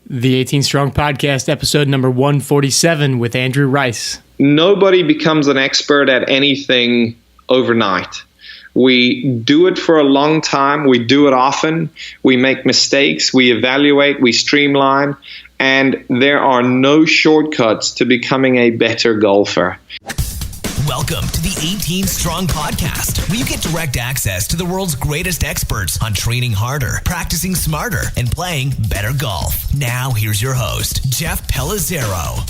The 18 Strong Podcast, episode number 147 with Andrew Rice. Nobody becomes an expert at anything overnight. We do it for a long time. We do it often. We make mistakes. We evaluate. We streamline. And there are no shortcuts to becoming a better golfer. Welcome to the 18 Strong Podcast, where you get direct access to the world's greatest experts on training harder, practicing smarter, and playing better golf. Now, here's your host, Jeff Pellizzero.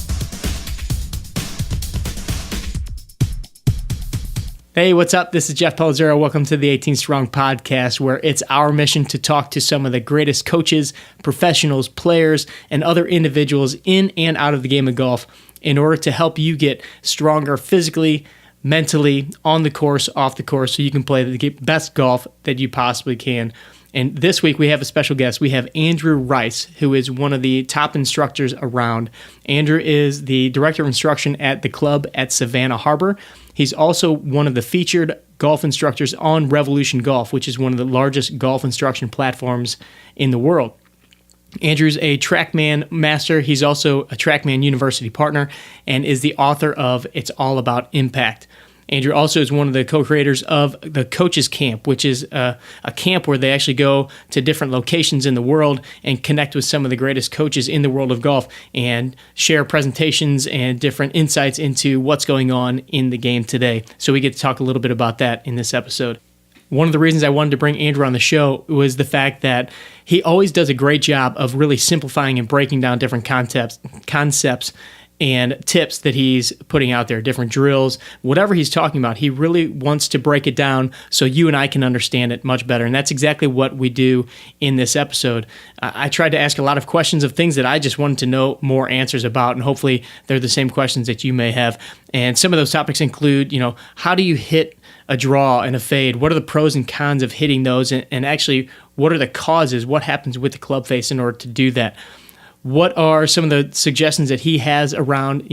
Hey, what's up? This is Jeff Pellizzero. Welcome to the 18 Strong Podcast, where it's our mission to talk to some of the greatest coaches, professionals, players, and other individuals in and out of the game of golf in order to help you get stronger physically, mentally, on the course, off the course, so you can play the best golf that you possibly can. And this week we have a special guest. We have Andrew Rice, who is one of the top instructors around. Andrew is the director of instruction at the club at Savannah Harbor. He's also one of the featured golf instructors on Revolution Golf, which is one of the largest golf instruction platforms in the world. Andrew's a TrackMan master. He's also a TrackMan University partner and is the author of It's All About Impact. Andrew also is one of the co-creators of the Coaches Camp, which is a camp where they actually go to different locations in the world and connect with some of the greatest coaches in the world of golf and share presentations and different insights into what's going on in the game today. So we get to talk a little bit about that in this episode. One of the reasons I wanted to bring Andrew on the show was the fact that he always does a great job of really simplifying and breaking down different concepts and tips that he's putting out there, different drills, whatever he's talking about. He really wants to break it down so you and I can understand it much better. And that's exactly what we do in this episode. I tried to ask a lot of questions of things that I just wanted to know more answers about, and hopefully they're the same questions that you may have. And some of those topics include, how do you hit a draw and a fade? What are the pros and cons of hitting those? And actually, what are the causes? What happens with the club face in order to do that? What are some of the suggestions that he has around,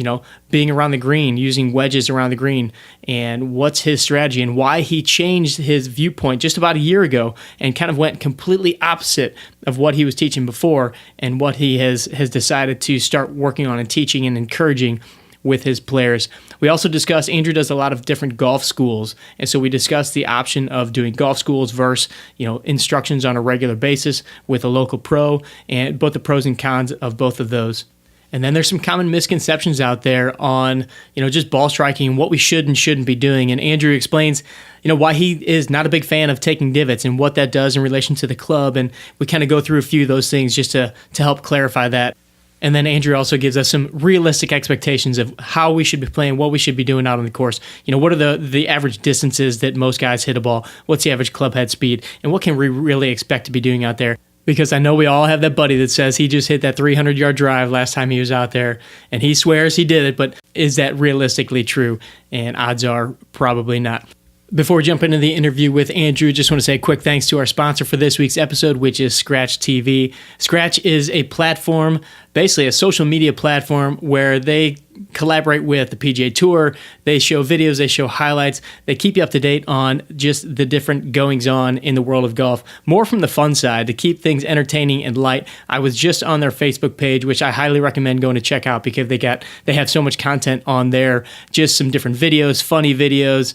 being around the green, using wedges around the green, and what's his strategy and why he changed his viewpoint just about a year ago and kind of went completely opposite of what he was teaching before and what he has decided to start working on and teaching and encouraging with his players. We also discussed, Andrew does a lot of different golf schools, and so we discussed the option of doing golf schools versus, instructions on a regular basis with a local pro, and both the pros and cons of both of those. And then there's some common misconceptions out there on, just ball striking and what we should and shouldn't be doing. And Andrew explains, why he is not a big fan of taking divots and what that does in relation to the club. And we kind of go through a few of those things just to help clarify that. And then Andrew also gives us some realistic expectations of how we should be playing, what we should be doing out on the course. What are the average distances that most guys hit a ball? What's the average club head speed? And what can we really expect to be doing out there? Because I know we all have that buddy that says he just hit that 300-yard drive last time he was out there, and he swears he did it, but is that realistically true? And odds are probably not. Before we jump into the interview with Andrew, just want to say a quick thanks to our sponsor for this week's episode, which is Scratch TV. Scratch is a platform, basically a social media platform, where they collaborate with the PGA Tour. They show videos, they show highlights, they keep you up to date on just the different goings-on in the world of golf. More from the fun side, to keep things entertaining and light. I was just on their Facebook page, which I highly recommend going to check out because they have so much content on there, just some different videos, funny videos,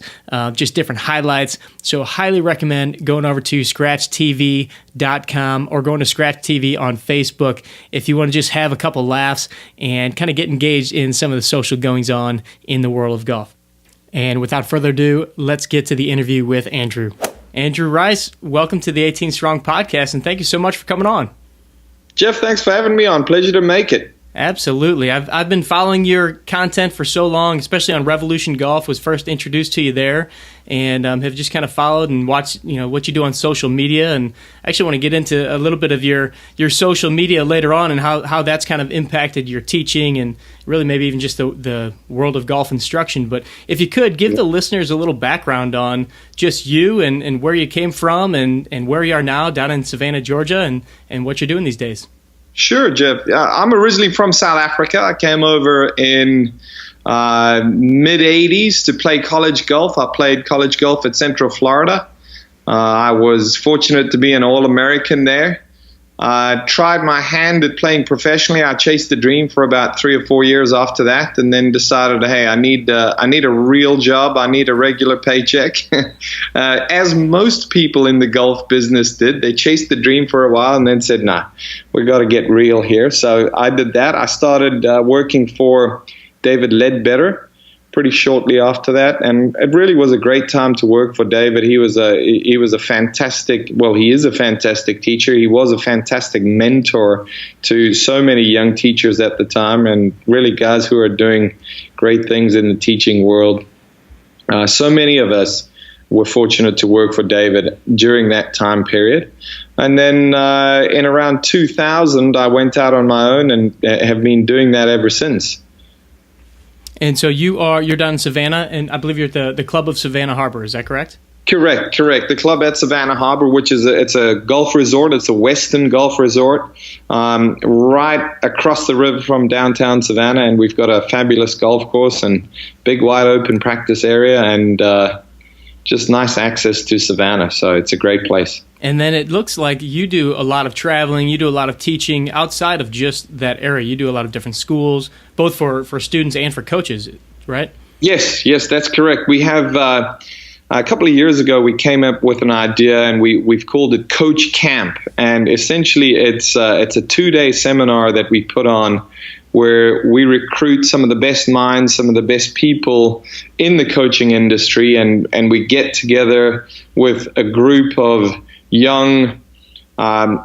just different highlights. So highly recommend going over to scratchtv.com or going to Scratch TV on Facebook if you want to just have a couple laughs and kind of get engaged in some of the social goings-on in the world of golf. And without further ado, let's get to the interview with Andrew. Andrew Rice, welcome to the 18 Strong Podcast, and thank you so much for coming on. Jeff, thanks for having me on. Pleasure to make it. Absolutely. I've been following your content for so long, especially on Revolution Golf. Was first introduced to you there, and have just kind of followed and watched what you do on social media. And I actually want to get into a little bit of your social media later on and how that's kind of impacted your teaching and really maybe even just the world of golf instruction. But if you could, give the listeners a little background on just you and where you came from and where you are now down in Savannah, Georgia, and what you're doing these days. Sure, Jeff. I'm originally from South Africa. I came over in mid-'80s to play college golf. I played college golf at Central Florida. I was fortunate to be an All-American there. Tried my hand at playing professionally. I chased the dream for about 3 or 4 years after that, and then decided, hey, I need a real job. I need a regular paycheck. As most people in the golf business did, they chased the dream for a while and then said, nah, we got to get real here. So I did that. I started working for David Ledbetter pretty shortly after that, and it really was a great time to work for David. He is a fantastic teacher. He was a fantastic mentor to so many young teachers at the time, and really guys who are doing great things in the teaching world. So many of us were fortunate to work for David during that time period. And then in around 2000, I went out on my own and have been doing that ever since. And so you're down in Savannah, and I believe you're at the Club of Savannah Harbor. Is that correct? Correct. The club at Savannah Harbor, which is it's a golf resort. It's a Western golf resort right across the river from downtown Savannah, and we've got a fabulous golf course and big wide open practice area, and just nice access to Savannah. So it's a great place. And then it looks like you do a lot of traveling, you do a lot of teaching outside of just that area. You do a lot of different schools, both for students and for coaches, right? Yes, that's correct. We have a couple of years ago, we came up with an idea, and we've called it Coach Camp. And essentially, it's a 2-day seminar that we put on where we recruit some of the best minds, some of the best people in the coaching industry, and we get together with a group of young,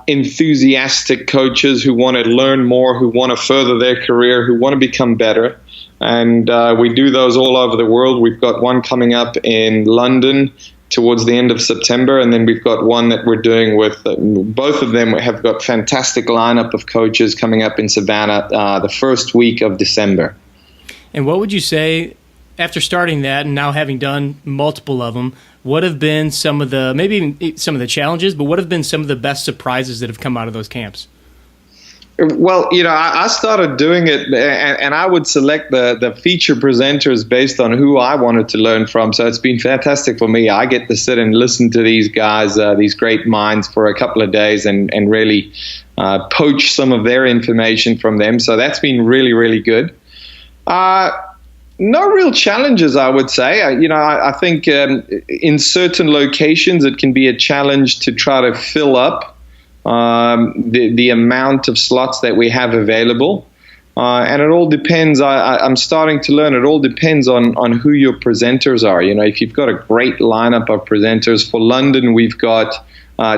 enthusiastic coaches who want to learn more, who want to further their career, who want to become better. And we do those all over the world. We've got one coming up in London towards the end of September, and then we've got one that we're doing with both of them have got fantastic lineup of coaches coming up in Savannah the first week of December. And what would you say, after starting that and now having done multiple of them, what have been some of the, maybe even some of the challenges, but what have been some of the best surprises that have come out of those camps? Well, I started doing it, and I would select the feature presenters based on who I wanted to learn from. So it's been fantastic for me. I get to sit and listen to these guys, these great minds, for a couple of days and really poach some of their information from them. So that's been really, really good. No real challenges, I would say. I think in certain locations it can be a challenge to try to fill up the amount of slots that we have available. And it all depends. I'm starting to learn. It all depends on who your presenters are. If you've got a great lineup of presenters, for London, we've got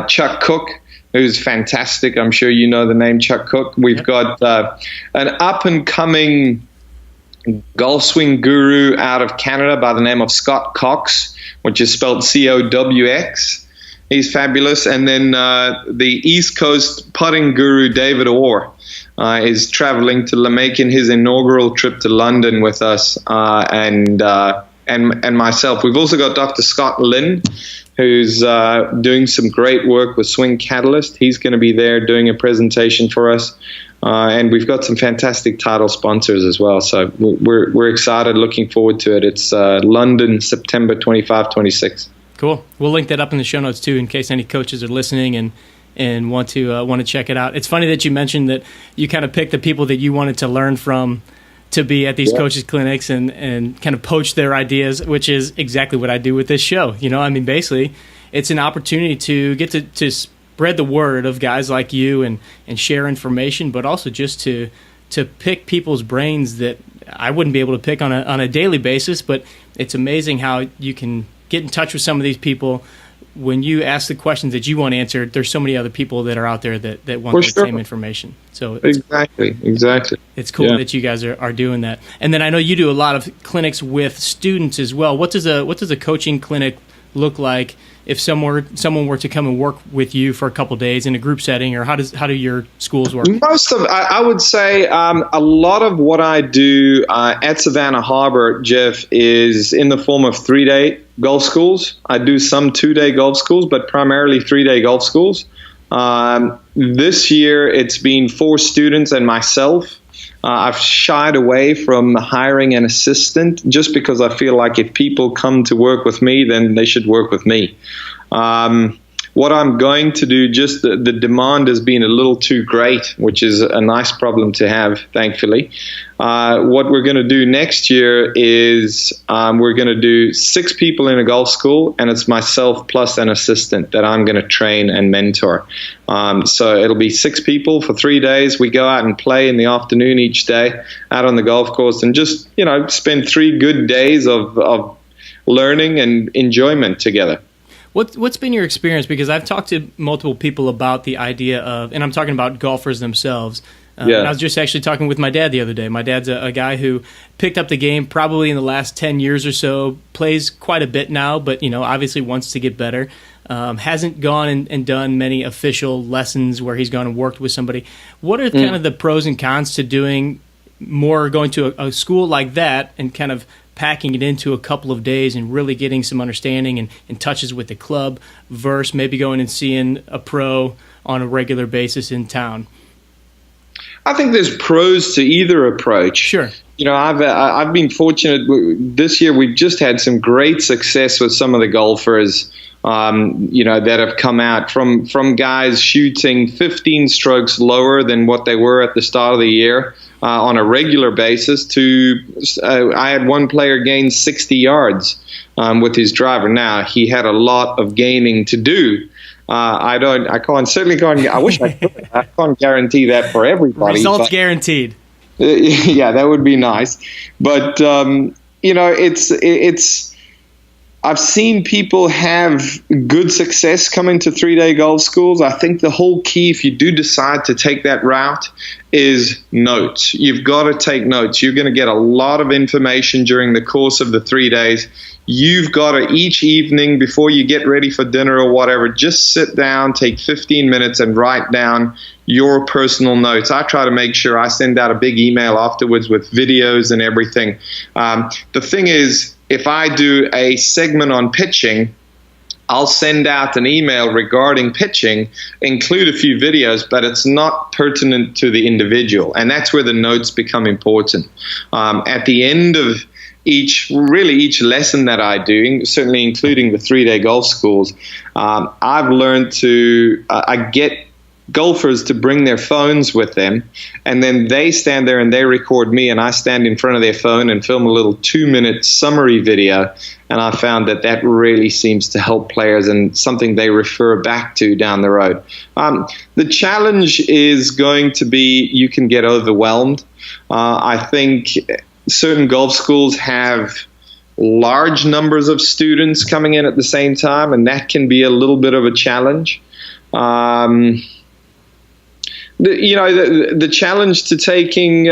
Chuck Cook, who's fantastic. I'm sure you know the name Chuck Cook. We've got an up-and-coming golf swing guru out of Canada by the name of Scott Cox, which is spelled C-O-W-X. He's fabulous. And then the East Coast putting guru, David Orr, is traveling to making his inaugural trip to London with us and myself. We've also got Dr. Scott Lynn, who's doing some great work with Swing Catalyst. He's going to be there doing a presentation for us. And we've got some fantastic title sponsors as well. So we're excited, looking forward to it. It's London, September 25, 26. Cool. We'll link that up in the show notes too, in case any coaches are listening and want to check it out. It's funny that you mentioned that you kind of picked the people that you wanted to learn from to be at these coaches clinics and kind of poach their ideas, which is exactly what I do with this show. Basically, it's an opportunity to get to spread the word of guys like you and share information, but also just to pick people's brains that I wouldn't be able to pick on a daily basis. But it's amazing how you can get in touch with some of these people. When you ask the questions that you want answered, there's so many other people that are out there that want the same information. So exactly. It's cool that you guys are doing that. And then I know you do a lot of clinics with students as well. What does a coaching clinic look like if someone were to come and work with you for a couple of days in a group setting, or how do your schools work? I would say a lot of what I do at Savannah Harbor, Jeff, is in the form of 3-day golf schools. I do some 2-day golf schools, but primarily 3-day golf schools. This year, it's been 4 students and myself. I've shied away from hiring an assistant just because I feel like if people come to work with me, then they should work with me. what I'm going to do, just the demand has been a little too great, which is a nice problem to have, thankfully. What we're going to do next year is we're going to do 6 people in a golf school, and it's myself plus an assistant that I'm going to train and mentor. So it'll be 6 people for 3 days. We go out and play in the afternoon each day out on the golf course, and just, spend 3 good days of learning and enjoyment together. What's been your experience? Because I've talked to multiple people about the idea of, and I'm talking about golfers themselves. And I was just actually talking with my dad the other day. My dad's a guy who picked up the game probably in the last 10 years or so, plays quite a bit now, but, obviously wants to get better. Hasn't gone and done many official lessons where he's gone and worked with somebody. What are kind of the pros and cons to doing more, going to a school like that and kind of packing it into a couple of days and really getting some understanding and touches with the club versus maybe going and seeing a pro on a regular basis in town? I think there's pros to either approach. Sure. I've been fortunate. This year we've just had some great success with some of the golfers, that have come out from guys shooting 15 strokes lower than what they were at the start of the year on a regular basis to I had one player gain 60 yards with his driver. Now, he had a lot of gaining to do. I wish I could. I can't guarantee that for everybody. Results guaranteed. Yeah, that would be nice. But, it's I've seen people have good success coming to 3-day golf schools. I think the whole key, if you do decide to take that route, is notes. You've got to take notes. You're going to get a lot of information during the course of the 3 days. You've got to, each evening before you get ready for dinner or whatever, just sit down, take 15 minutes and write down your personal notes. I try to make sure I send out a big email afterwards with videos and everything. The thing is, if I do a segment on pitching, I'll send out an email regarding pitching, include a few videos, but it's not pertinent to the individual. And that's where the notes become important. At the end of each lesson that I do, certainly including the 3-day golf schools, I've learned I get golfers to bring their phones with them, and then they stand there and they record me, and I stand in front of their phone and film a little 2-minute summary video. And I found that really seems to help players and something they refer back to down the road. The challenge is going to be you can get overwhelmed. I think certain golf schools have large numbers of students coming in at the same time, and that can be a little bit of a challenge. The challenge to taking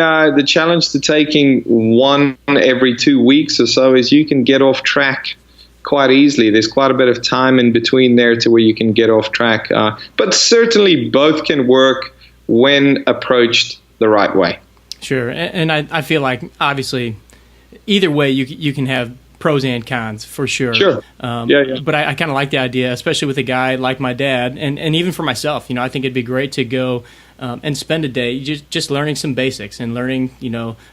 one every 2 weeks or so is you can get off track quite easily. There's quite a bit of time in between there to where you can get off track. But certainly both can work when approached the right way. Sure, and I feel like obviously either way you can have pros and cons for sure. Sure. But I kind of like the idea, especially with a guy like my dad, and even for myself. I think it'd be great to go and spend a day just learning some basics and learning,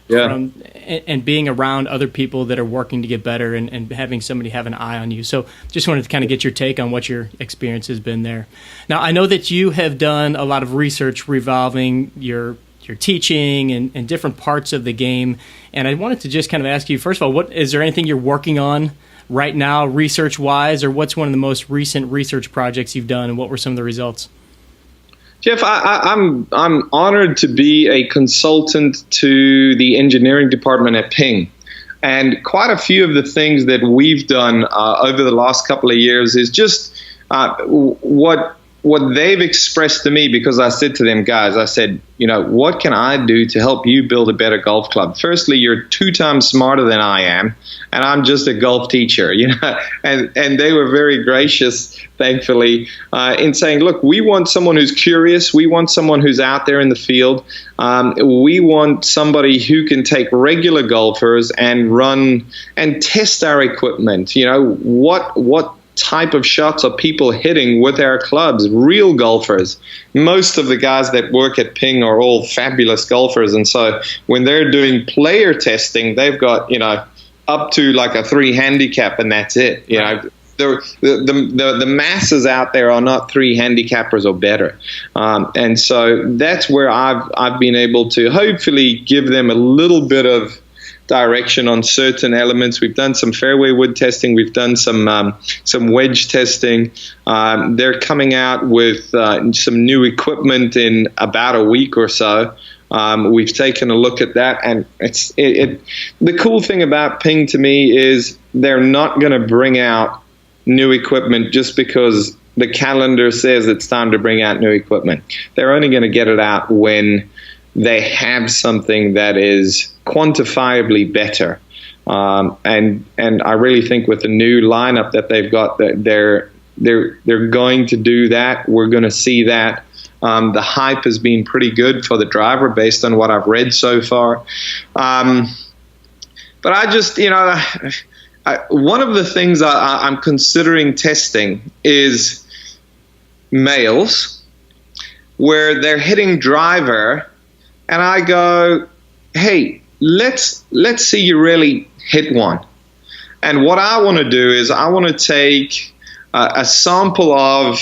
from and being around other people that are working to get better and having somebody have an eye on you. So just wanted to kind of get your take on what your experience has been there. Now, I know that you have done a lot of research revolving your teaching and different parts of the game. And I wanted to just kind of ask you, first of all, is there anything you're working on right now research-wise, or what's one of the most recent research projects you've done, and what were some of the results? Jeff, I'm honored to be a consultant to the engineering department at Ping. And quite a few of the things that we've done over the last couple of years is just what they've expressed to me, because I said to them, guys, I said, what can I do to help you build a better golf club? Firstly, you're 2 times smarter than I am, and I'm just a golf teacher, and they were very gracious, thankfully, in saying, look, we want someone who's curious. We want someone who's out there in the field. We want somebody who can take regular golfers and run and test our equipment. What type of shots are people hitting with our clubs? Real golfers. Most of the guys that work at Ping are all fabulous golfers, and so when they're doing player testing, they've got up to like a 3 handicap, and that's it. the masses out there are not 3 handicappers or better, and so that's where I've been able to hopefully give them a little bit of direction on certain elements. We've done some fairway wood testing. We've done some wedge testing. They're coming out with some new equipment in about a week or so. We've taken a look at that, and the cool thing about Ping to me is they're not going to bring out new equipment just because the calendar says it's time to bring out new equipment. They're only going to get it out when they have something that is quantifiably better. And I really think with the new lineup that they've got, that they're going to do that. We're going to see that. The hype has been pretty good for the driver based on what I've read so far. But I just, one of the things I'm considering testing is males, where they're hitting driver, and I go, hey, let's see you really hit one. And what I want to do is I want to take a sample of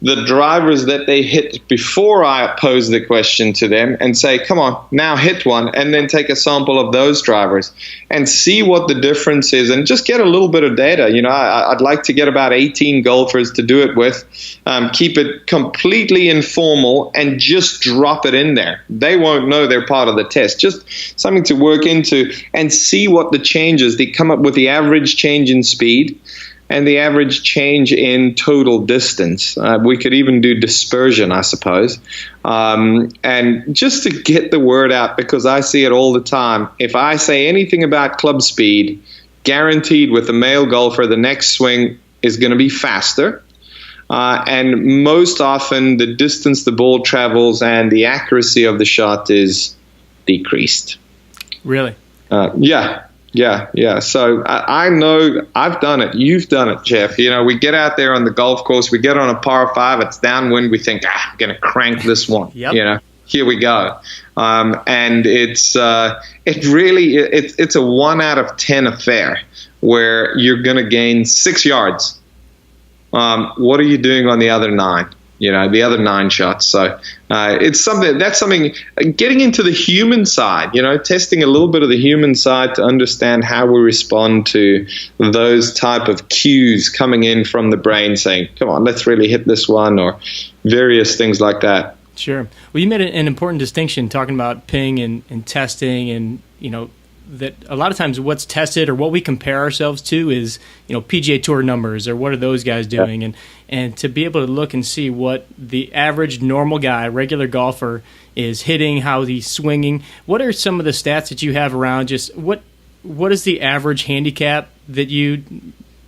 the drivers that they hit before I pose the question to them and say, come on, now hit one, and then take a sample of those drivers and see what the difference is and just get a little bit of data. I'd like to get about 18 golfers to do it with, keep it completely informal and just drop it in there. They won't know they're part of the test. Just something to work into and see what the changes. They come up with the average change in speed and the average change in total distance. We could even do dispersion, I suppose. And just to get the word out, because I see it all the time. If I say anything about club speed, guaranteed with a male golfer, the next swing is going to be faster. And most often, the distance the ball travels and the accuracy of the shot is decreased. Really? Yeah. So I know I've done it. You've done it, Jeff. We get out there on the golf course. We get on a par 5. It's downwind. We think, I'm going to crank this one. Yep. Here we go. And it's a 1 out of 10 affair where you're going to gain 6 yards. What are you doing on the other 9? The other 9 shots. So it's something getting into the human side, testing a little bit of the human side to understand how we respond to those type of cues coming in from the brain saying, come on, let's really hit this one, or various things like that. Sure. Well, you made an important distinction talking about ping and testing, and, that a lot of times what's tested or what we compare ourselves to is, PGA Tour numbers, or what are those guys doing? Yeah. And to be able to look and see what the average normal guy, regular golfer, is hitting, how he's swinging. What are some of the stats that you have around just what is the average handicap that you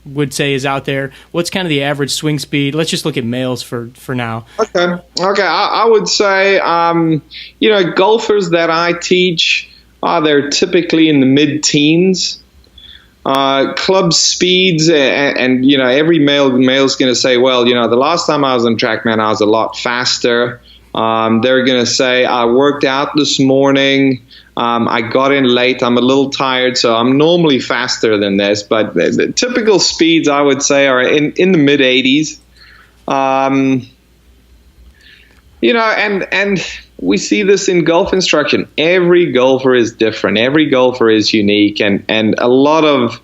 would say is out there? What's kind of the average swing speed? Let's just look at males for now. Okay. I would say, golfers that I teach, they're typically in the mid-teens. Club speeds, and every male's going to say, well, the last time I was on TrackMan, I was a lot faster. They're going to say, I worked out this morning. I got in late. I'm a little tired, so I'm normally faster than this. But the typical speeds, I would say, are in the mid-80s. And we see this in golf instruction. Every golfer is different. Every golfer is unique. And a lot of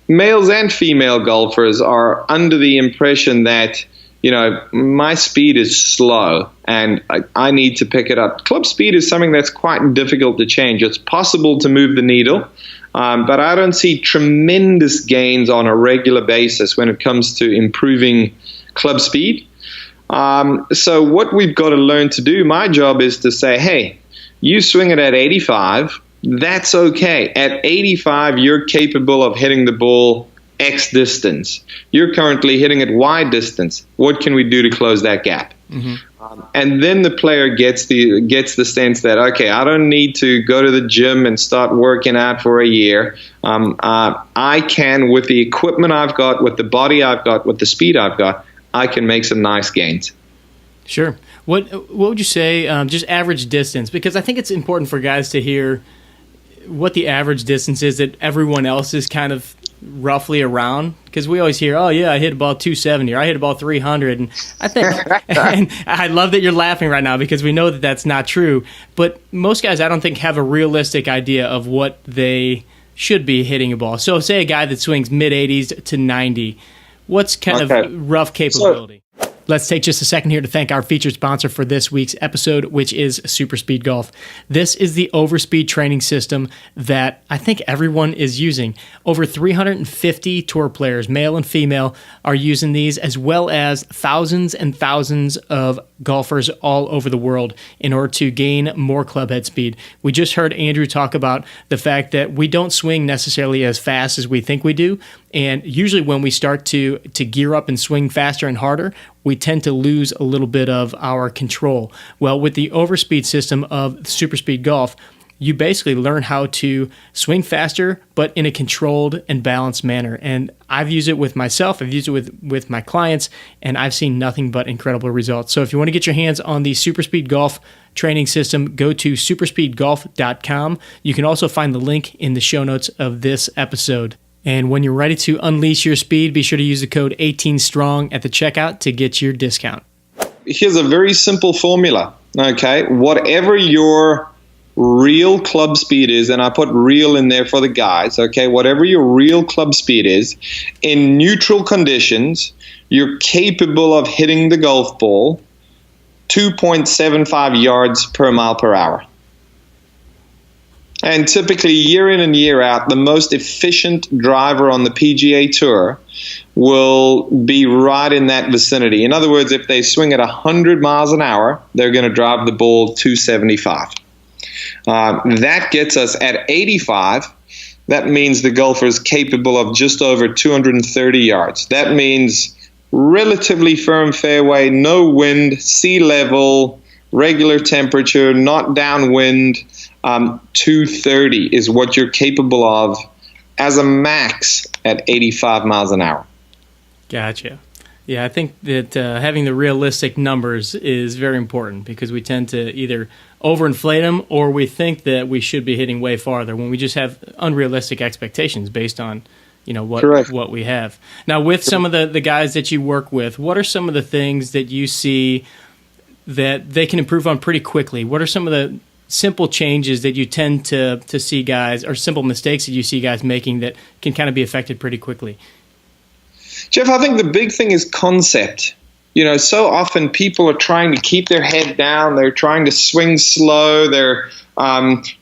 males and female golfers are under the impression that, my speed is slow and I need to pick it up. Club speed is something that's quite difficult to change. It's possible to move the needle, but I don't see tremendous gains on a regular basis when it comes to improving club speed. So what we've got to learn to do, my job is to say, hey, you swing it at 85, that's okay. At 85, you're capable of hitting the ball X distance. You're currently hitting it Y distance. What can we do to close that gap? Mm-hmm. And then the player gets the sense that, okay, I don't need to go to the gym and start working out for a year. I can, with the equipment I've got, with the body I've got, with the speed I've got, I can make some nice gains. Sure. What would you say, just average distance? Because I think it's important for guys to hear what the average distance is that everyone else is kind of roughly around? Because we always hear, oh yeah, I hit a ball 270 or I hit a ball 300, and I think, and I love that you're laughing right now because we know that that's not true. But most guys, I don't think, have a realistic idea of what they should be hitting a ball. So say a guy that swings mid 80s to 90, what's kind of rough capability? Let's take just a second here to thank our featured sponsor for this week's episode, which is Super Speed Golf. This is the overspeed training system that I think everyone is using. Over 350 tour players, male and female, are using these, as well as thousands and thousands of golfers all over the world in order to gain more club head speed. We just heard Andrew talk about the fact that we don't swing necessarily as fast as we think we do. And usually when we start to gear up and swing faster and harder, we tend to lose a little bit of our control. Well, with the overspeed system of Super Speed Golf, you basically learn how to swing faster, but in a controlled and balanced manner. And I've used it with myself, I've used it with my clients, and I've seen nothing but incredible results. So if you want to get your hands on the Super Speed Golf training system, go to superspeedgolf.com. You can also find the link in the show notes of this episode. And when you're ready to unleash your speed, be sure to use the code 18STRONG at the checkout to get your discount. Here's a very simple formula, okay? Whatever your real club speed is, and I put real in there for the guys, okay? Whatever your real club speed is, in neutral conditions, you're capable of hitting the golf ball 2.75 yards per mile per hour. And typically, year in and year out, the most efficient driver on the PGA Tour will be right in that vicinity. In other words, if they swing at 100 miles an hour, they're going to drive the ball 275. That gets us at 85. That means the golfer is capable of just over 230 yards. That means relatively firm fairway, no wind, sea level, regular temperature, not downwind. 230 is what you're capable of as a max at 85 miles an hour. Gotcha. Yeah, I think that having the realistic numbers is very important because we tend to either overinflate them or we think that we should be hitting way farther when we just have unrealistic expectations based on what we have. Now, with some of the guys that you work with, what are some of the things that you see that they can improve on pretty quickly? What are some of the simple changes that you tend to see guys, or simple mistakes that you see guys making that can kind of be affected pretty quickly? Jeff, I think the big thing is concept. So often people are trying to keep their head down. They're trying to swing slow. They're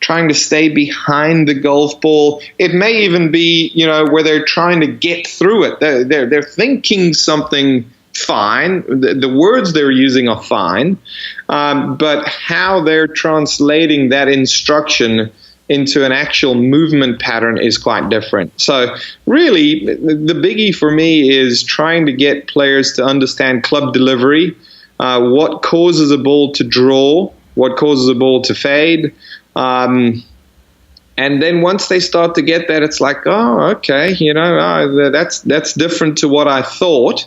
trying to stay behind the golf ball. It may even be, where they're trying to get through it. They're thinking something fine. The words they're using are fine, but how they're translating that instruction into an actual movement pattern is quite different. So really, the biggie for me is trying to get players to understand club delivery, what causes a ball to draw, what causes a ball to fade. And then once they start to get that, it's like, oh, okay, that's different to what I thought.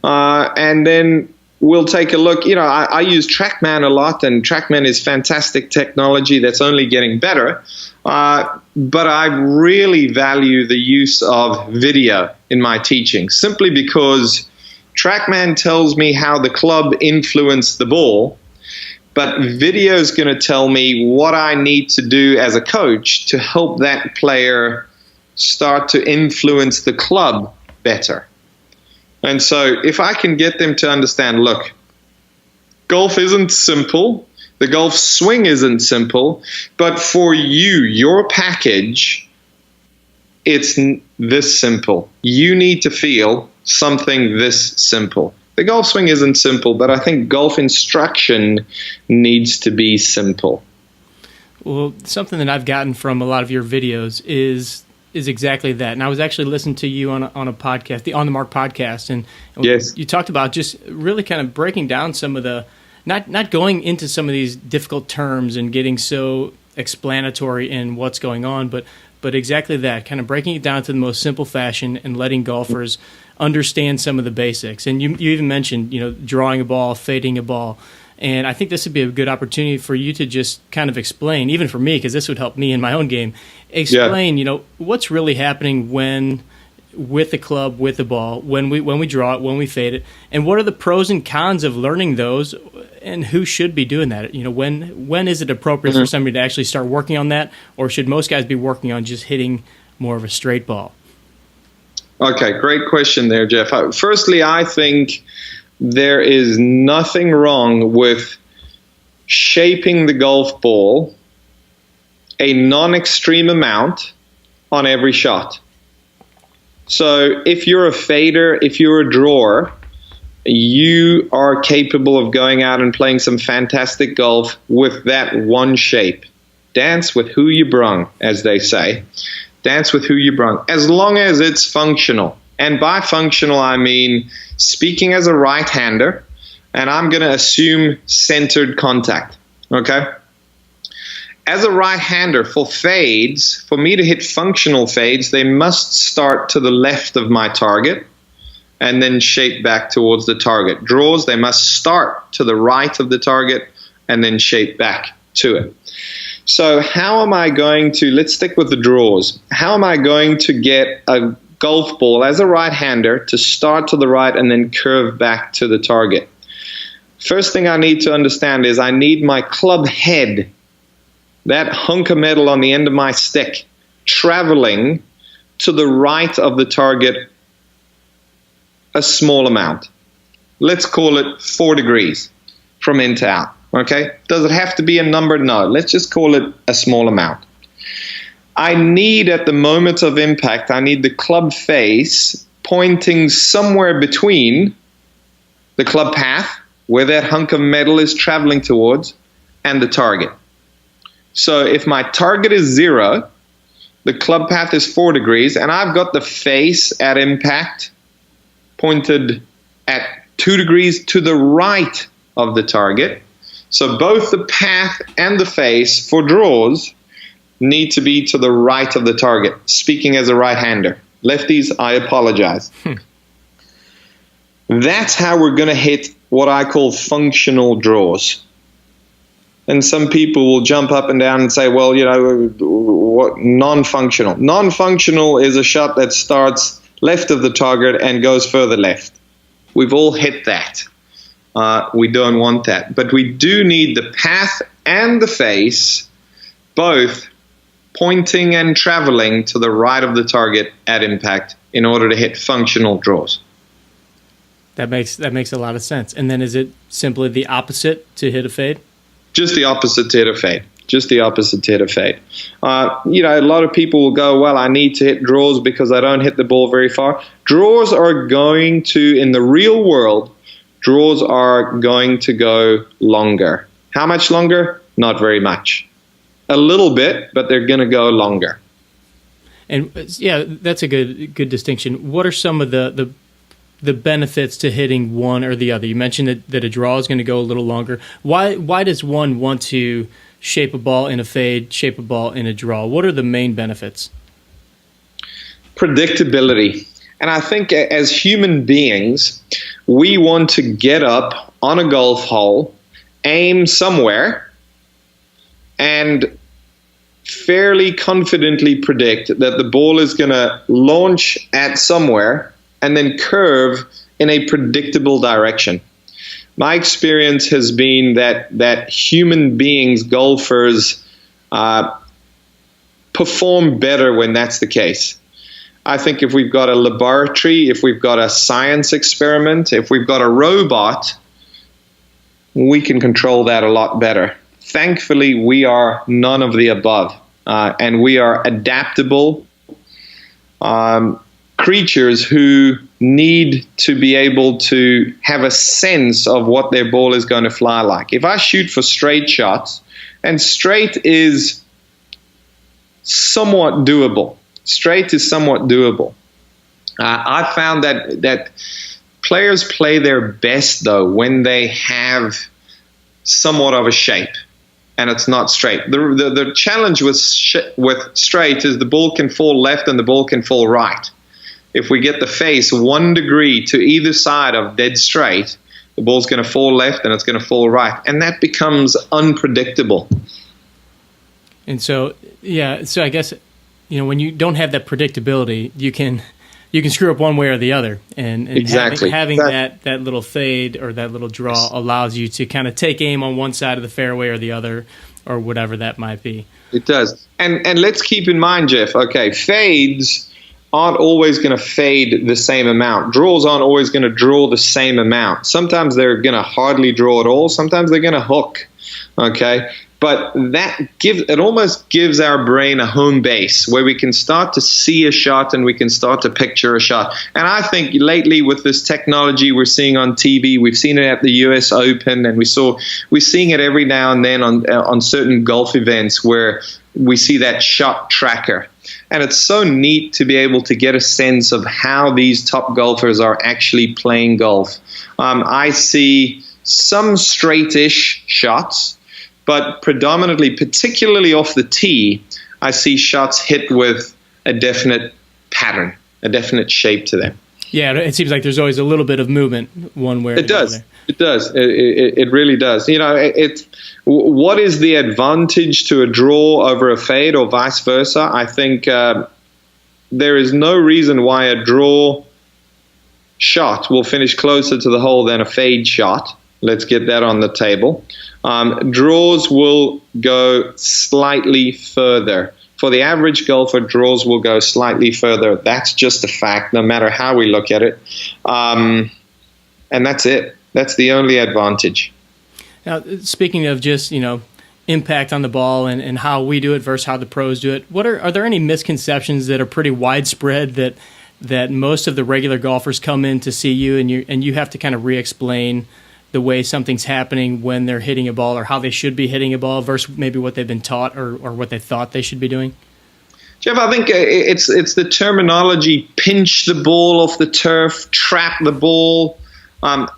And then we'll take a look. I use TrackMan a lot, and TrackMan is fantastic technology that's only getting better. But I really value the use of video in my teaching, simply because TrackMan tells me how the club influenced the ball, but video is going to tell me what I need to do as a coach to help that player start to influence the club better. And so if I can get them to understand, look, golf isn't simple. The golf swing isn't simple. But for you, your package, it's this simple. You need to feel something this simple. The golf swing isn't simple, but I think golf instruction needs to be simple. Well, something that I've gotten from a lot of your videos is exactly that. And I was actually listening to you on a podcast, the On the Mark podcast, and yes, you talked about just really kind of breaking down some of the, not going into some of these difficult terms and getting so explanatory in what's going on, but exactly that, kind of breaking it down to the most simple fashion and letting golfers understand some of the basics. And you even mentioned, drawing a ball, fading a ball. And I think this would be a good opportunity for you to just kind of explain, even for me, because this would help me in my own game, explain, what's really happening when with the club, with the ball, when we draw it, when we fade it, and what are the pros and cons of learning those, and who should be doing that? When is it appropriate for somebody to actually start working on that, or should most guys be working on just hitting more of a straight ball? Okay, great question there, Jeff. Firstly, I think there is nothing wrong with shaping the golf ball a non-extreme amount on every shot. So if you're a fader, if you're a drawer, you are capable of going out and playing some fantastic golf with that one shape. Dance with who you brung, as they say. Dance with who you brung, as long as it's functional. And by functional, I mean speaking as a right-hander, and I'm going to assume centered contact, okay? As a right-hander, for fades, for me to hit functional fades, they must start to the left of my target and then shape back towards the target. Draws, they must start to the right of the target and then shape back to it. So how am I going to, let's stick with the draws. How am I going to get a golf ball as a right-hander to start to the right and then curve back to the target? First thing I need to understand is I need my club head, that hunk of metal on the end of my stick, traveling to the right of the target a small amount. Let's call it 4 degrees from in to out. Okay? Does it have to be a number? No. Let's just call it a small amount. I need, at the moment of impact, I need the club face pointing somewhere between the club path, where that hunk of metal is traveling towards, and the target. So if my target is 0, the club path is 4 degrees, and I've got the face at impact pointed at 2 degrees to the right of the target. So both the path and the face for draws need to be to the right of the target, speaking as a right-hander. Lefties, I apologize. That's how we're going to hit what I call functional draws. And some people will jump up and down and say, well, what non-functional? Non-functional is a shot that starts left of the target and goes further left. We've all hit that. We don't want that. But we do need the path and the face both pointing and traveling to the right of the target at impact in order to hit functional draws. That makes a lot of sense. And then is it simply the opposite to hit a fade? Just the opposite to hit a fade. Just the opposite to hit a fade. A lot of people will go, well, I need to hit draws because I don't hit the ball very far. Draws are going to, in the real world, draws are going to go longer. How much longer? Not very much. A little bit, but they're going to go longer. And yeah, that's a good distinction. What are some of the benefits to hitting one or the other? You mentioned that a draw is going to go a little longer. Why does one want to shape a ball in a fade, shape a ball in a draw? What are the main benefits? Predictability. And I think as human beings, we want to get up on a golf hole, aim somewhere, and fairly confidently predict that the ball is going to launch at somewhere and then curve in a predictable direction. My experience has been that human beings, golfers, perform better when that's the case. I think if we've got a laboratory, if we've got a science experiment, if we've got a robot, we can control that a lot better. Thankfully, we are none of the above, and we are adaptable creatures who need to be able to have a sense of what their ball is going to fly like. If I shoot for straight shots, and straight is somewhat doable. Straight is somewhat doable. I found that players play their best, though, when they have somewhat of a shape and it's not straight. The challenge with straight is the ball can fall left and the ball can fall right. If we get the face 1 degree to either side of dead straight, the ball's going to fall left and it's going to fall right. And that becomes unpredictable. And so I guess, when you don't have that predictability, you can you can screw up one way or the other, and Exactly. having that little fade or that little draw allows you to kind of take aim on one side of the fairway or the other, or whatever that might be. It does. And let's keep in mind, Jeff, okay, fades aren't always going to fade the same amount. Draws aren't always going to draw the same amount. Sometimes they're going to hardly draw at all. Sometimes they're going to hook, okay? But it almost gives our brain a home base where we can start to see a shot and we can start to picture a shot. And I think lately with this technology we're seeing on TV, we've seen it at the US Open, and we're seeing it every now and then on certain golf events where we see that shot tracker. And it's so neat to be able to get a sense of how these top golfers are actually playing golf. I see some straight-ish shots, but predominantly, particularly off the tee, I see shots hit with a definite pattern, a definite shape to them. Yeah, it seems like there's always a little bit of movement one way or the other. It does. It really does. What is the advantage to a draw over a fade or vice versa? I think there is no reason why a draw shot will finish closer to the hole than a fade shot. Let's get that on the table. Draws will go slightly further. For the average golfer, draws will go slightly further. That's just a fact, no matter how we look at it. And that's it. That's the only advantage. Now, speaking of just, impact on the ball and how we do it versus how the pros do it, are there any misconceptions that are pretty widespread that most of the regular golfers come in to see you and you have to kind of re-explain the way something's happening when they're hitting a ball or how they should be hitting a ball versus maybe what they've been taught or what they thought they should be doing? Jeff, I think it's the terminology: pinch the ball off the turf, trap the ball,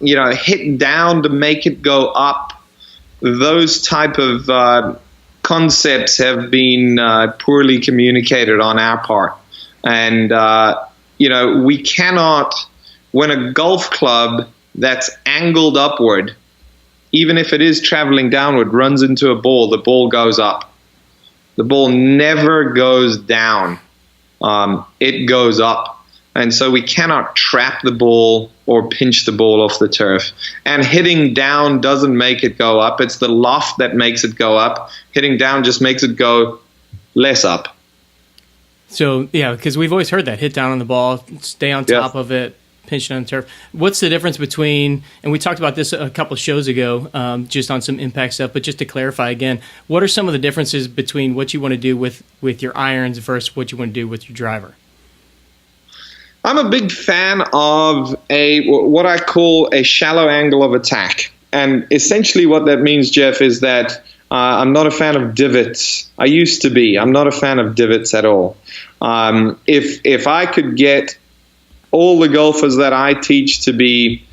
hit down to make it go up. Those type of concepts have been poorly communicated on our part. And, we cannot, when a golf club that's angled upward, even if it is traveling downward, runs into a ball, the ball goes up. The ball never goes down. It goes up. And so we cannot trap the ball or pinch the ball off the turf. And hitting down doesn't make it go up. It's the loft that makes it go up. Hitting down just makes it go less up. So, yeah, because we've always heard that. Hit down on the ball, stay on top of it, pinch it on the turf. What's the difference between, and we talked about this a couple of shows ago, just on some impact stuff, but just to clarify again, what are some of the differences between what you want to do with your irons versus what you want to do with your driver? I'm a big fan of what I call a shallow angle of attack. And essentially what that means, Jeff, is that I'm not a fan of divots. I used to be. I'm not a fan of divots at all. If I could get all the golfers that I teach to be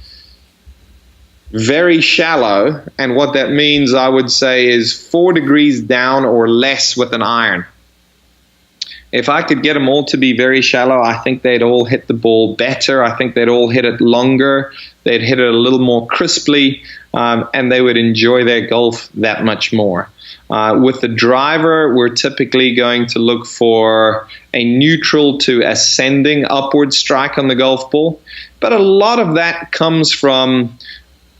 very shallow, and what that means, I would say, is 4 degrees down or less with an iron. If I could get them all to be very shallow, I think they'd all hit the ball better. I think they'd all hit it longer. They'd hit it a little more crisply, and they would enjoy their golf that much more. With the driver, we're typically going to look for a neutral to ascending upward strike on the golf ball. But a lot of that comes from,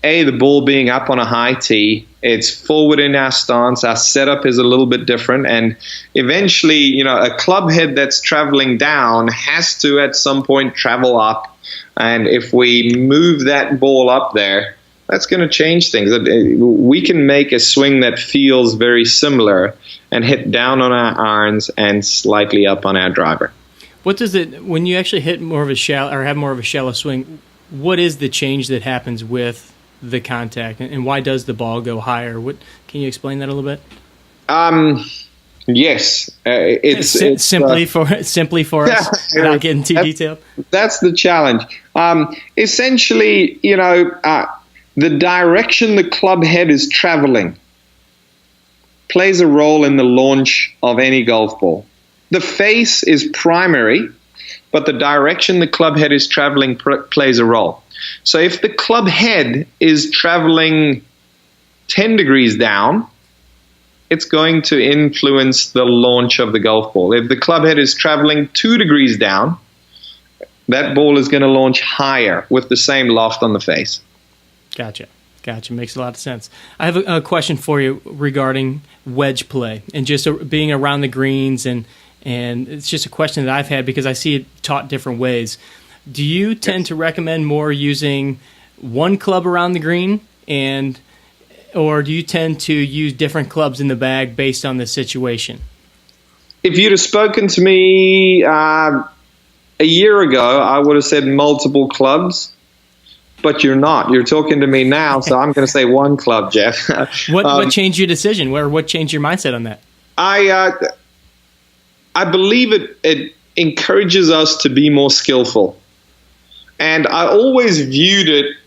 the ball being up on a high tee. It's forward in our stance. Our setup is a little bit different. And eventually, a club head that's traveling down has to at some point travel up. And if we move that ball up there, that's going to change things. We can make a swing that feels very similar and hit down on our irons and slightly up on our driver. What does it, when you actually hit more of a shallow or have more of a shallow swing, what is the change that happens with the contact, and why does the ball go higher? Can you explain that a little bit? Yes, it's simply for us, without getting too detailed. That's the challenge. Essentially, the direction the club head is traveling plays a role in the launch of any golf ball. The face is primary, but the direction the club head is traveling plays a role. So if the club head is traveling 10 degrees down, it's going to influence the launch of the golf ball. If the club head is traveling 2 degrees down, that ball is going to launch higher with the same loft on the face. Gotcha. Makes a lot of sense. I have a question for you regarding wedge play and just being around the greens, and it's just a question that I've had because I see it taught different ways. Do you tend to recommend more using one club around the green, or do you tend to use different clubs in the bag based on the situation? If you'd have spoken to me a year ago, I would have said multiple clubs. But you're not. You're talking to me now, so I'm going to say one club, Jeff. What changed your decision? What changed your mindset on that? I believe it encourages us to be more skillful. And I always viewed it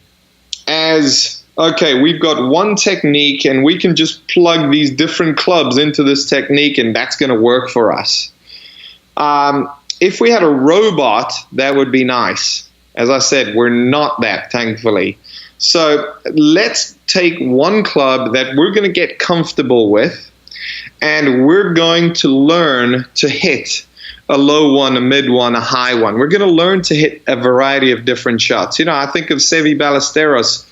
as, okay, we've got one technique and we can just plug these different clubs into this technique and that's going to work for us. If we had a robot, that would be nice. As I said, we're not that, thankfully. So let's take one club that we're going to get comfortable with, and we're going to learn to hit a low one, a mid one, a high one. We're going to learn to hit a variety of different shots. I think of Seve Ballesteros,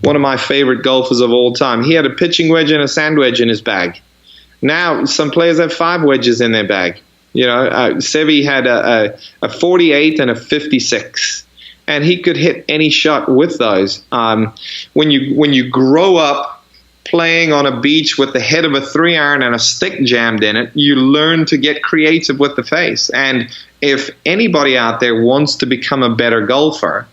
one of my favorite golfers of all time. He had a pitching wedge and a sand wedge in his bag. Now some players have 5 wedges in their bag. Seve had a 48 and a 56, and he could hit any shot with those. When you grow up playing on a beach with the head of a 3-iron and a stick jammed in it, you learn to get creative with the face. And if anybody out there wants to become a better golfer,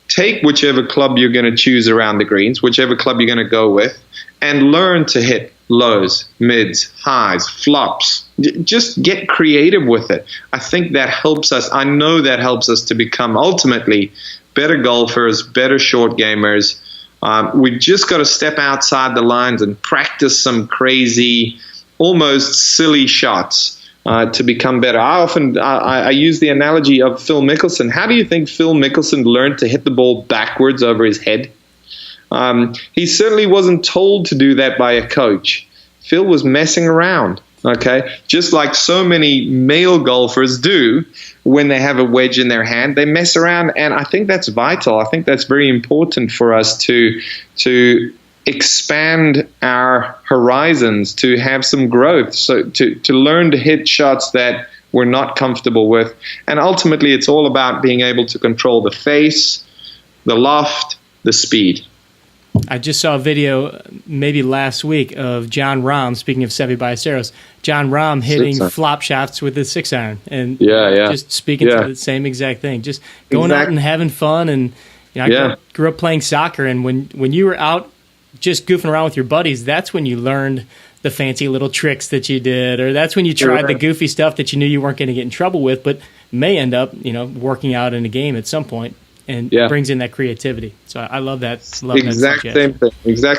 take whichever club you're going to choose around the greens, whichever club you're going to go with, and learn to hit lows, mids, highs, flops. Just get creative with it. I think that helps us. I know that helps us to become ultimately better golfers, better short gamers. We've just got to step outside the lines and practice some crazy, almost silly shots to become better. I use the analogy of Phil Mickelson. How do you think Phil Mickelson learned to hit the ball backwards over his head? He certainly wasn't told to do that by a coach. Phil was messing around, okay? Just like so many male golfers do when they have a wedge in their hand. They mess around, and I think that's vital. I think that's very important for us to expand our horizons, to have some growth, so to learn to hit shots that we're not comfortable with. And ultimately, it's all about being able to control the face, the loft, the speed. I just saw a video maybe last week of John Rahm, speaking of Seve Ballesteros, John Rahm hitting flop shots with his 6-iron. And just speaking to the same exact thing. Just going out and having fun. And I grew up playing soccer, and when you were out just goofing around with your buddies, that's when you learned the fancy little tricks that you did, or that's when you tried the goofy stuff that you knew you weren't going to get in trouble with, but may end up working out in a game at some point. And brings in that creativity. So I love that. Exact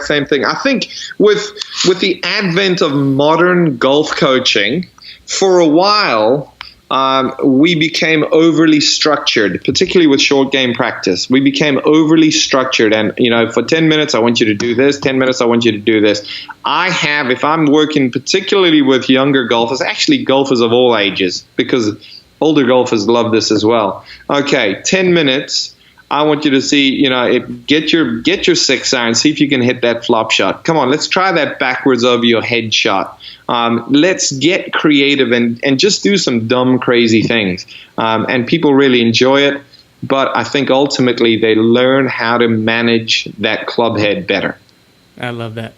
same thing. I think with the advent of modern golf coaching, for a while, we became overly structured, particularly with short game practice. We became overly structured. And, for 10 minutes, I want you to do this. 10 minutes, I want you to do this. If I'm working particularly with younger golfers, actually golfers of all ages, because older golfers love this as well. Okay, 10 minutes. I want you to see, get your 6-iron, see if you can hit that flop shot. Come on, let's try that backwards over your head shot. Let's get creative and just do some dumb, crazy things. And people really enjoy it. But I think ultimately they learn how to manage that club head better. I love that.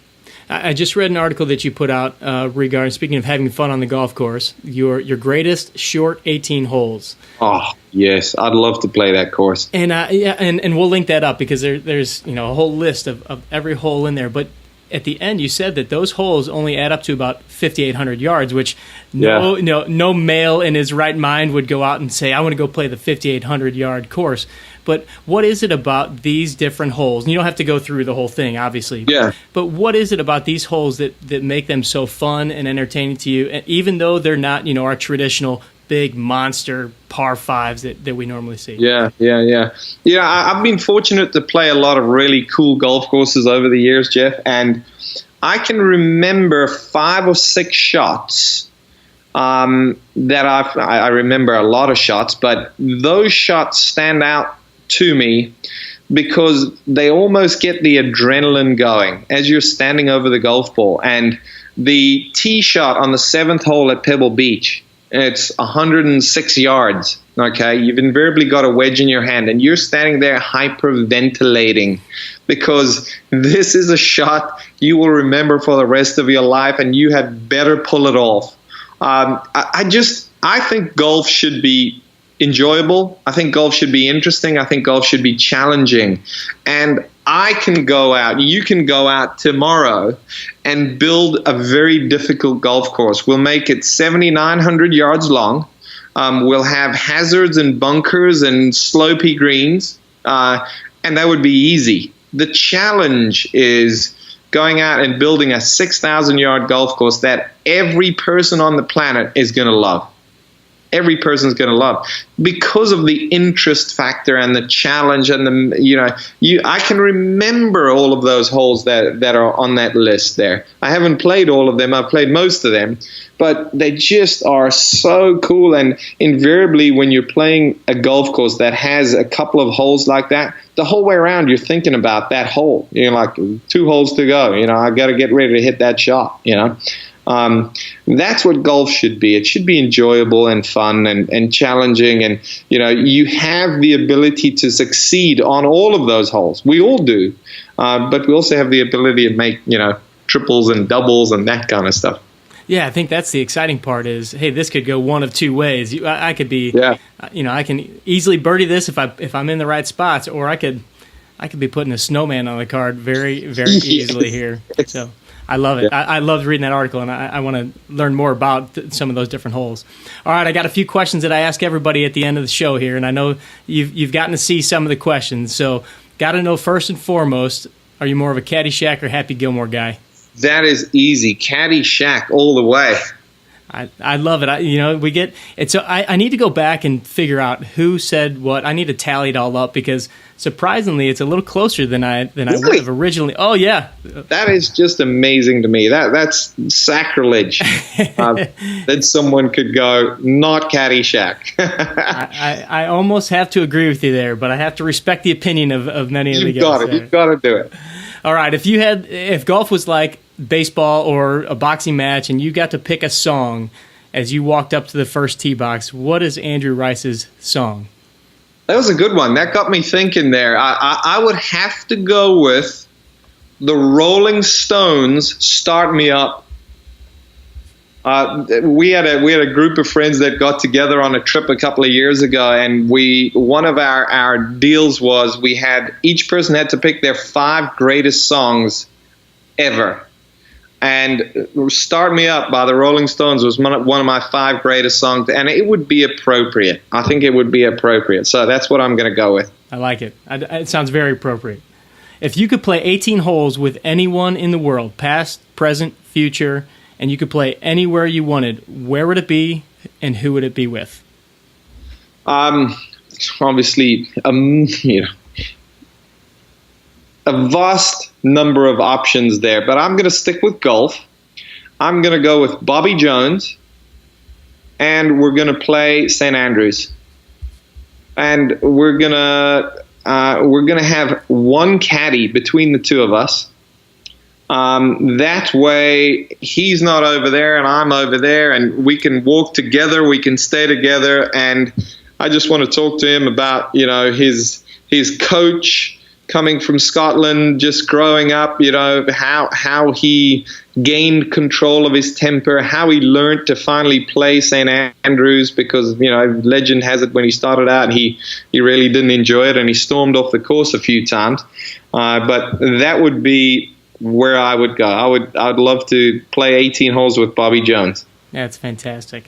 I just read an article that you put out regarding, speaking of having fun on the golf course, your greatest short 18 holes. Oh, yes. I'd love to play that course. And and we'll link that up because there's a whole list of every hole in there. But at the end, you said that those holes only add up to about 5,800 yards, which no male in his right mind would go out and say, I want to go play the 5,800-yard course. But what is it about these different holes? And you don't have to go through the whole thing, obviously. Yeah. But what is it about these holes that make them so fun and entertaining to you, and even though they're not, our traditional big monster par 5s that we normally see? Yeah. I've been fortunate to play a lot of really cool golf courses over the years, Jeff, and I can remember 5 or 6 shots that I remember a lot of shots, but those shots stand out to me because they almost get the adrenaline going as you're standing over the golf ball. And the tee shot on the 7th hole at Pebble Beach, it's 106 yards. Okay, you've invariably got a wedge in your hand, and you're standing there hyperventilating because this is a shot you will remember for the rest of your life, and you had better pull it off. I think golf should be enjoyable. I think golf should be interesting. I think golf should be challenging. And I can go out, you can go out tomorrow and build a very difficult golf course. We'll make it 7,900 yards long. We'll have hazards and bunkers and slopey greens, and that would be easy. The challenge is going out and building a 6,000-yard golf course that every person on the planet is going to love. Every person's going to love because of the interest factor and the challenge and I can remember all of those holes that are on that list there. I haven't played all of them. I've played most of them, but they just are so cool. And invariably, when you're playing a golf course that has a couple of holes like that, the whole way around, you're thinking about that hole. You're like, 2 holes to go. I got to get ready to hit that shot. That's what golf should be. It should be enjoyable and fun and challenging. And, you have the ability to succeed on all of those holes. We all do. But we also have the ability to make, triples and doubles and that kind of stuff. Yeah, I think that's the exciting part is, hey, this could go one of 2 ways. I could be, I can easily birdie this if I'm in the right spots, or I could be putting a snowman on the card very, very easily here. So I love it. I loved reading that article, and I want to learn more about some of those different holes. All right, I got a few questions that I ask everybody at the end of the show here, and I know you've gotten to see some of the questions. So got to know first and foremost, are you more of a Caddyshack or Happy Gilmore guy? That is easy. Caddyshack all the way. I love it. We get it. So I need to go back and figure out who said what. I need to tally it all up because surprisingly, it's a little closer than I would have originally. Oh yeah, that is just amazing to me. That's sacrilege that someone could go not Caddyshack. I almost have to agree with you there, but I have to respect the opinion of many of the guys. You've got to do it. All right, if golf was like baseball or a boxing match and you got to pick a song as you walked up to the first tee box, what is Andrew Rice's song? That was a good one. That got me thinking there. I would have to go with the Rolling Stones' Start Me Up. We had a group of friends that got together on a trip a couple of years ago, and one of our deals was each person had to pick their 5 greatest songs ever. And Start Me Up by the Rolling Stones was one of my 5 greatest songs, and it would be appropriate. I think it would be appropriate. So that's what I'm going to go with. I like it. It sounds very appropriate. If you could play 18 holes with anyone in the world, past, present, future, and you could play anywhere you wanted, where would it be and who would it be with? Obviously, a vast number of options there, but I'm going to stick with golf. I'm going to go with Bobby Jones, and we're going to play St. Andrews. And we're going to have one caddy between the two of us. That way he's not over there and I'm over there, and we can walk together, we can stay together. And I just want to talk to him about, his coach coming from Scotland, just growing up, how he gained control of his temper, how he learned to finally play St. Andrews, because, legend has it when he started out, he really didn't enjoy it and he stormed off the course a few times. But that would be where I would go. I'd love to play 18 holes with Bobby Jones. That's fantastic.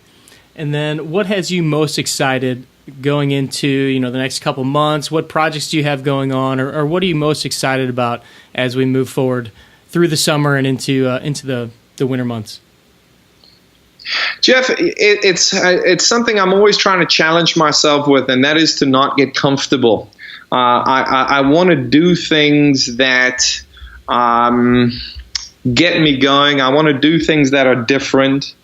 And then what has you most excited going into the next couple months? What projects do you have going on, or what are you most excited about as we move forward through the summer and into the winter months? Jeff, it's something I'm always trying to challenge myself with, and that is to not get comfortable. I want to do things that get me going. I want to do things that are different.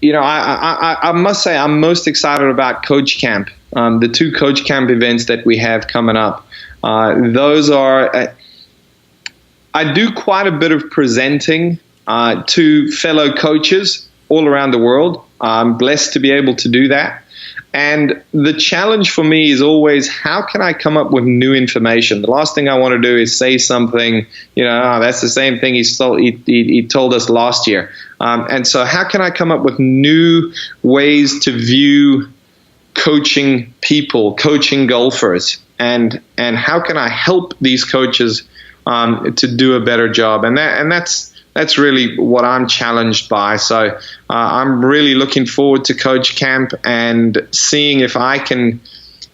I must say I'm most excited about Coach Camp, the 2 Coach Camp events that we have coming up. Those are, I do quite a bit of presenting to fellow coaches all around the world. I'm blessed to be able to do that. And the challenge for me is always, how can I come up with new information? The last thing I want to do is say something, that's the same thing he told us last year. And so how can I come up with new ways to view coaching people, coaching golfers, and how can I help these coaches to do a better job? And that's really what I'm challenged by. So I'm really looking forward to Coach Camp and seeing if I can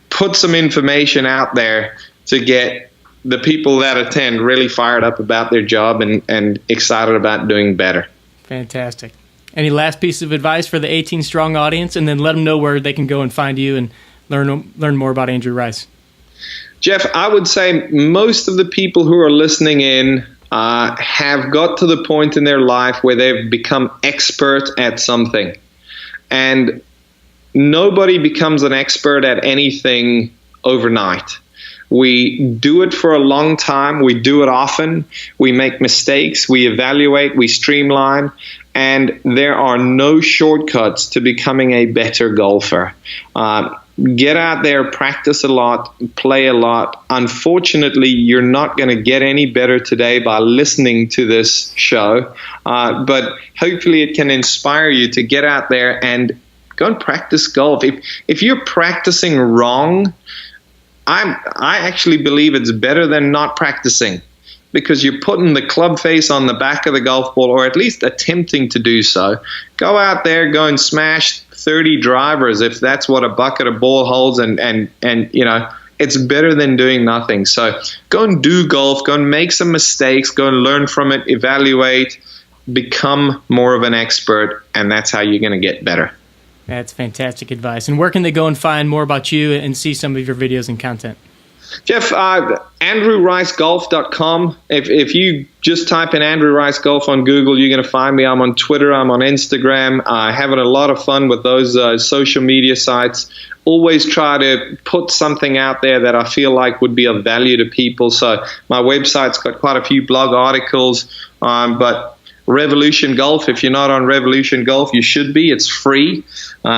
put some information out there to get the people that attend really fired up about their job and excited about doing better. Fantastic. Any last piece of advice for the 18 Strong audience, and then let them know where they can go and find you and learn more about Andrew Rice? Jeff, I would say most of the people who are listening in have got to the point in their life where they've become expert at something. And nobody becomes an expert at anything overnight. We do it for a long time. We do it often. We make mistakes. We evaluate. We streamline. And there are no shortcuts to becoming a better golfer. Get out there, practice a lot, play a lot. Unfortunately, you're not going to get any better today by listening to this show, but hopefully it can inspire you to get out there and go and practice golf. If you're practicing wrong, I actually believe it's better than not practicing, because you're putting the club face on the back of the golf ball, or at least attempting to do so. Go out there, go and smash 30 drivers if that's what a bucket of ball holds, and it's better than doing nothing. So go and do golf, go and make some mistakes, go and learn from it, evaluate, become more of an expert, and that's how you're going to get better. That's fantastic advice. And where can they go and find more about you and see some of your videos and content? Jeff, AndrewRiceGolf.com. If you just type in Andrew Rice Golf on Google, you're going to find me. I'm on Twitter. I'm on Instagram. Having a lot of fun with those social media sites. Always try to put something out there that I feel like would be of value to people. So my website's got quite a few blog articles, but Revolution Golf, if you're not on Revolution Golf, you should be. It's free.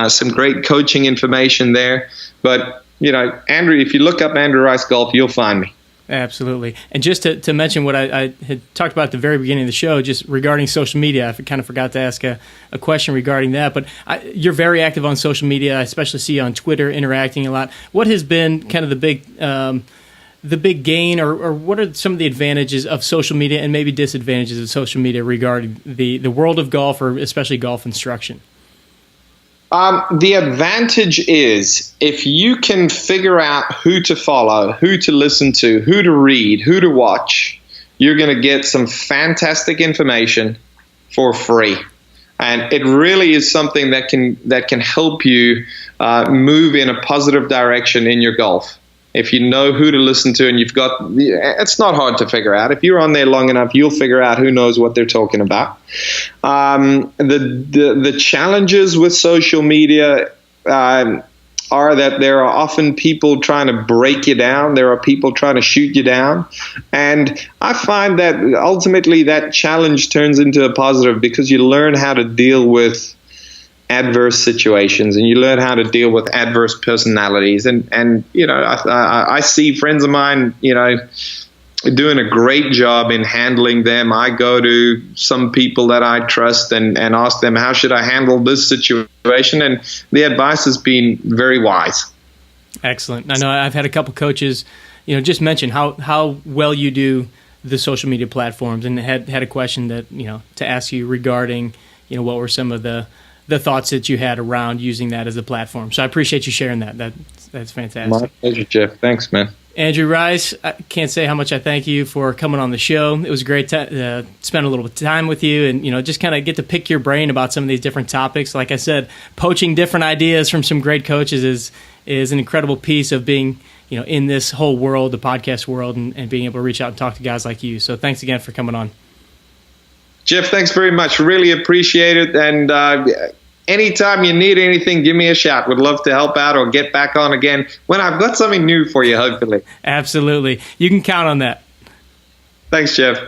Some great coaching information there. But Andrew, if you look up Andrew Rice Golf, you'll find me. Absolutely. And just to mention what I had talked about at the very beginning of the show, just regarding social media, I kind of forgot to ask a question regarding that. But you're very active on social media. I especially see you on Twitter, interacting a lot. What has been kind of the big gain, or what are some of the advantages of social media and maybe disadvantages of social media regarding the world of golf, or especially golf instruction? The advantage is if you can figure out who to follow, who to listen to, who to read, who to watch, you're going to get some fantastic information for free. And it really is something that can help you move in a positive direction in your golf. If you know who to listen to, and it's not hard to figure out. If you're on there long enough, you'll figure out who knows what they're talking about. The challenges with social media are that there are often people trying to break you down. There are people trying to shoot you down. And I find that ultimately that challenge turns into a positive, because you learn how to deal with adverse situations, and you learn how to deal with adverse personalities. And I see friends of mine, doing a great job in handling them. I go to some people that I trust and ask them, how should I handle this situation? And the advice has been very wise. Excellent. I know I've had a couple coaches, just mention how well you do the social media platforms, and had a question that, to ask you regarding, what were some of the thoughts that you had around using that as a platform. So I appreciate you sharing that. That's fantastic. My pleasure, Jeff. Thanks, man. Andrew Rice, I can't say how much I thank you for coming on the show. It was great to spend a little bit of time with you, and just kind of get to pick your brain about some of these different topics. Like I said, poaching different ideas from some great coaches is an incredible piece of being in this whole world, the podcast world, and being able to reach out and talk to guys like you. So thanks again for coming on. Jeff, thanks very much. Really appreciate it. And Anytime you need anything, give me a shout. Would love to help out or get back on again when I've got something new for you, hopefully. Absolutely. You can count on that. Thanks, Jeff.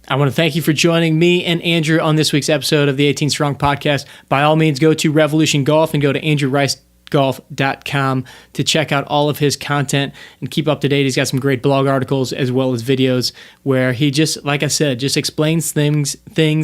I want to thank you for joining me and Andrew on this week's episode of the 18 Strong Podcast. By all means, go to Revolution Golf and go to andrewricegolf.com to check out all of his content and keep up to date. He's got some great blog articles as well as videos where he just, like I said, just explains things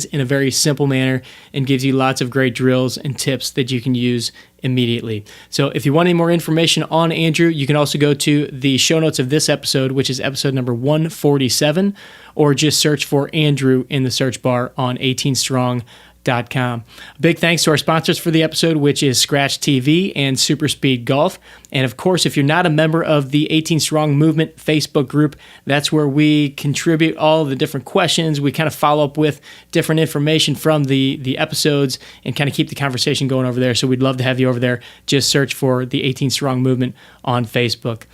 in a very simple manner and gives you lots of great drills and tips that you can use immediately. So if you want any more information on Andrew, you can also go to the show notes of this episode, which is episode number 147, or just search for Andrew in the search bar on 18strong.com. Big thanks to our sponsors for the episode, which is Scratch TV and Super Speed Golf. And of course, if you're not a member of the 18 Strong Movement Facebook group, that's where we contribute all the different questions. We kind of follow up with different information from the episodes and kind of keep the conversation going over there. So we'd love to have you over there. Just search for the 18 Strong Movement on Facebook.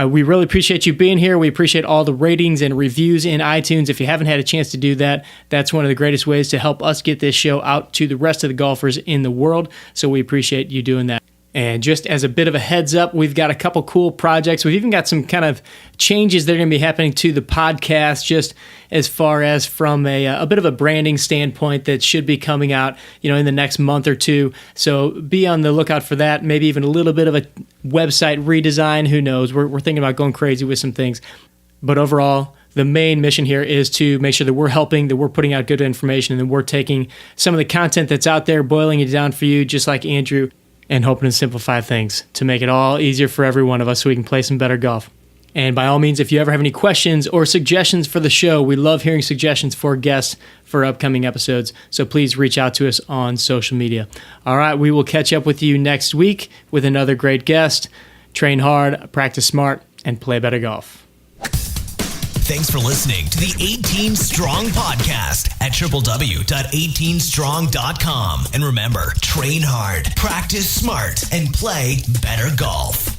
We really appreciate you being here. We appreciate all the ratings and reviews in iTunes. If you haven't had a chance to do that, that's one of the greatest ways to help us get this show out to the rest of the golfers in the world. So we appreciate you doing that. And just as a bit of a heads up, we've got a couple cool projects. We've even got some kind of changes that are going to be happening to the podcast, just as far as from a bit of a branding standpoint that should be coming out, in the next month or two. So be on the lookout for that. Maybe even a little bit of a website redesign. Who knows? We're thinking about going crazy with some things. But overall, the main mission here is to make sure that we're helping, that we're putting out good information, and that we're taking some of the content that's out there, boiling it down for you, just like Andrew, and hoping to simplify things to make it all easier for every one of us so we can play some better golf. And by all means, if you ever have any questions or suggestions for the show, we love hearing suggestions for guests for upcoming episodes. So please reach out to us on social media. All right, we will catch up with you next week with another great guest. Train hard, practice smart, and play better golf. Thanks for listening to the 18 Strong Podcast at www.18strong.com. And remember, train hard, practice smart, and play better golf.